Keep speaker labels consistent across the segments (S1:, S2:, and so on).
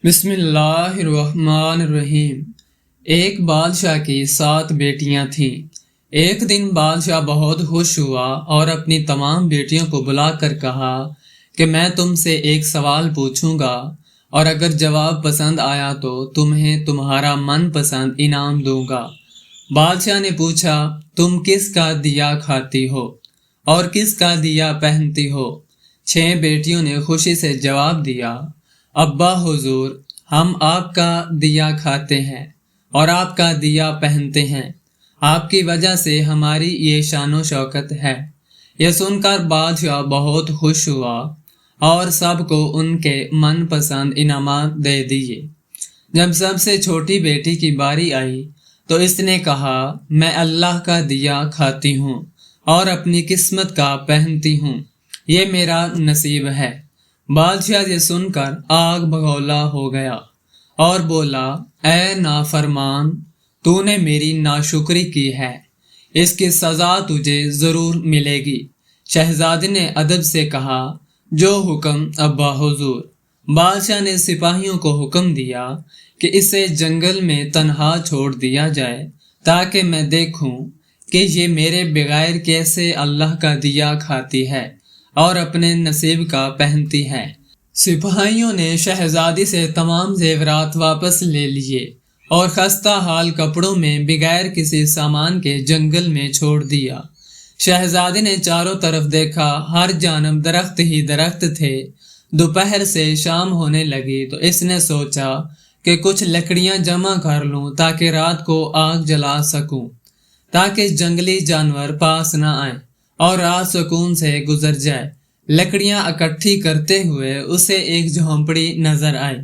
S1: بسم اللہ الرحمن الرحیم۔ ایک بادشاہ کی 7 بیٹیاں تھیں۔ ایک دن بادشاہ بہت خوش ہوا اور اپنی تمام بیٹیوں کو بلا کر کہا کہ میں تم سے ایک سوال پوچھوں گا اور اگر جواب پسند آیا تو تمہیں تمہارا من پسند انعام دوں گا۔ بادشاہ نے پوچھا، تم کس کا دیا کھاتی ہو اور کس کا دیا پہنتی ہو؟ 6 بیٹیوں نے خوشی سے جواب دیا، ابا حضور، ہم آپ کا دیا کھاتے ہیں اور آپ کا دیا پہنتے ہیں، آپ کی وجہ سے ہماری یہ شان و شوکت ہے۔ یہ سن کر بادشاہ بہت خوش ہوا اور سب کو ان کے من پسند انعامات دے دیے۔ جب سب سے چھوٹی بیٹی کی باری آئی تو اس نے کہا، میں اللہ کا دیا کھاتی ہوں اور اپنی قسمت کا پہنتی ہوں، یہ میرا نصیب ہے۔ بادشاہ یہ سن کر آگ بگولا ہو گیا اور بولا، اے نافرمان، تو نے میری ناشکری کی ہے، اس کی سزا تجھے ضرور ملے گی۔ شہزادی نے ادب سے کہا، جو حکم ابا حضور۔ بادشاہ نے سپاہیوں کو حکم دیا کہ اسے جنگل میں تنہا چھوڑ دیا جائے تاکہ میں دیکھوں کہ یہ میرے بغیر کیسے اللہ کا دیا کھاتی ہے اور اپنے نصیب کا پہنتی ہے۔ سپاہیوں نے شہزادی سے تمام زیورات واپس لے لیے اور خستہ حال کپڑوں میں بغیر کسی سامان کے جنگل میں چھوڑ دیا۔ شہزادی نے چاروں طرف دیکھا، ہر جانب درخت ہی درخت تھے۔ دوپہر سے شام ہونے لگی تو اس نے سوچا کہ کچھ لکڑیاں جمع کر لوں تاکہ رات کو آگ جلا سکوں، تاکہ جنگلی جانور پاس نہ آئیں اور رات سکون سے گزر جائے۔ لکڑیاں اکٹھی کرتے ہوئے اسے ایک جھونپڑی نظر آئی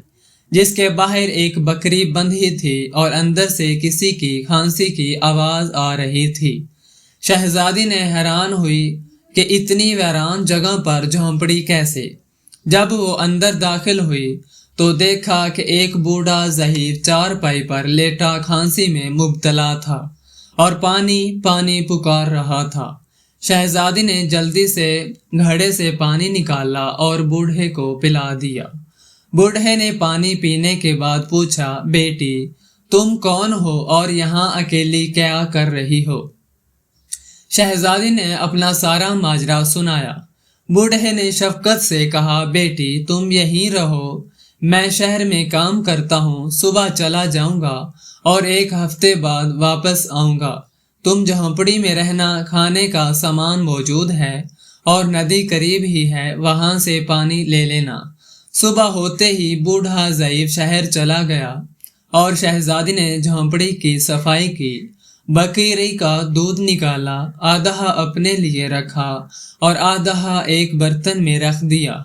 S1: جس کے باہر ایک بکری بندھی تھی اور اندر سے کسی کی کھانسی کی آواز آ رہی تھی۔ شہزادی نے حیران ہوئی کہ اتنی ویران جگہ پر جھونپڑی کیسے؟ جب وہ اندر داخل ہوئی تو دیکھا کہ ایک بوڑھا ضعیف چارپائی پر لیٹا کھانسی میں مبتلا تھا اور پانی پانی پکار رہا تھا۔ شہزادی نے جلدی سے گھڑے سے پانی نکالا اور بوڑھے کو پلا دیا۔ بوڑھے نے پانی پینے کے بعد پوچھا، بیٹی، تم کون ہو اور یہاں اکیلی کیا کر رہی ہو؟ شہزادی نے اپنا سارا ماجرا سنایا۔ بوڑھے نے شفقت سے کہا، بیٹی تم یہیں رہو، میں شہر میں کام کرتا ہوں، صبح چلا جاؤں گا اور 1 ہفتے بعد واپس آؤں گا۔ تم جھونپڑی میں رہنا، کھانے کا سامان موجود ہے اور ندی قریب ہی ہے، وہاں سے پانی لے لینا۔ صبح ہوتے ہی بوڑھا ضعیف شہر چلا گیا اور شہزادی نے جھونپڑی کی صفائی کی، بکری کا دودھ نکالا، آدھا اپنے لیے رکھا اور آدھا ایک برتن میں رکھ دیا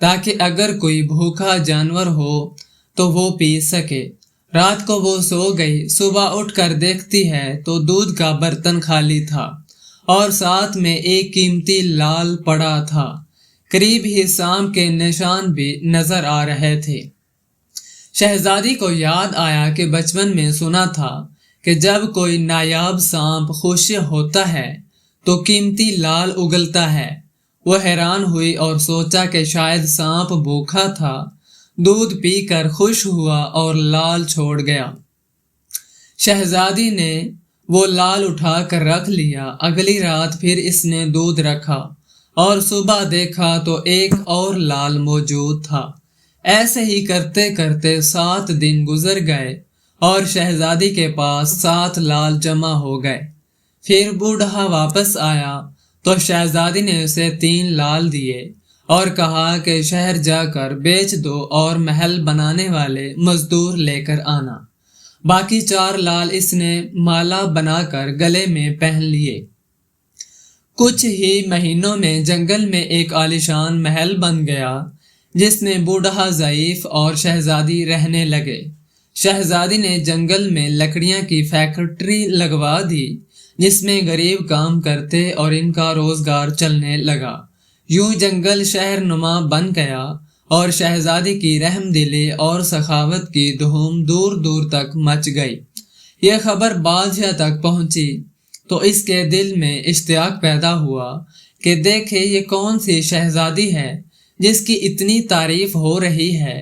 S1: تاکہ اگر کوئی بھوکا جانور ہو تو وہ پی سکے۔ رات کو وہ سو گئی، صبح اٹھ کر دیکھتی ہے تو دودھ کا برتن خالی تھا اور ساتھ میں ایک قیمتی لال پڑا تھا۔ قریب ہی سانپ کے نشان بھی نظر آ رہے تھے۔ شہزادی کو یاد آیا کہ بچپن میں سنا تھا کہ جب کوئی نایاب سانپ خوش ہوتا ہے تو قیمتی لال اگلتا ہے۔ وہ حیران ہوئی اور سوچا کہ شاید سانپ بھوکا تھا، دودھ پی کر خوش ہوا اور لال چھوڑ گیا۔ شہزادی نے وہ لال اٹھا کر رکھ لیا۔ اگلی رات پھر اس نے دودھ رکھا اور صبح دیکھا تو ایک اور لال موجود تھا۔ ایسے ہی کرتے کرتے 7 دن گزر گئے اور شہزادی کے پاس 7 لال جمع ہو گئے۔ پھر بوڑھا واپس آیا تو شہزادی نے اسے 3 لال دیے اور کہا کہ شہر جا کر بیچ دو اور محل بنانے والے مزدور لے کر آنا۔ باقی 4 لال اس نے مالا بنا کر گلے میں پہن لیے۔ کچھ ہی مہینوں میں جنگل میں ایک عالیشان محل بن گیا جس میں بوڑھا ضعیف اور شہزادی رہنے لگے۔ شہزادی نے جنگل میں لکڑیاں کی فیکٹری لگوا دی جس میں غریب کام کرتے اور ان کا روزگار چلنے لگا۔ یوں جنگل شہر نما بن گیا اور شہزادی کی رحم دلی اور سخاوت کی دھوم دور دور تک مچ گئی۔ یہ خبر بادشاہ تک پہنچی تو اس کے دل میں اشتیاق پیدا ہوا کہ دیکھے یہ کون سی شہزادی ہے جس کی اتنی تعریف ہو رہی ہے۔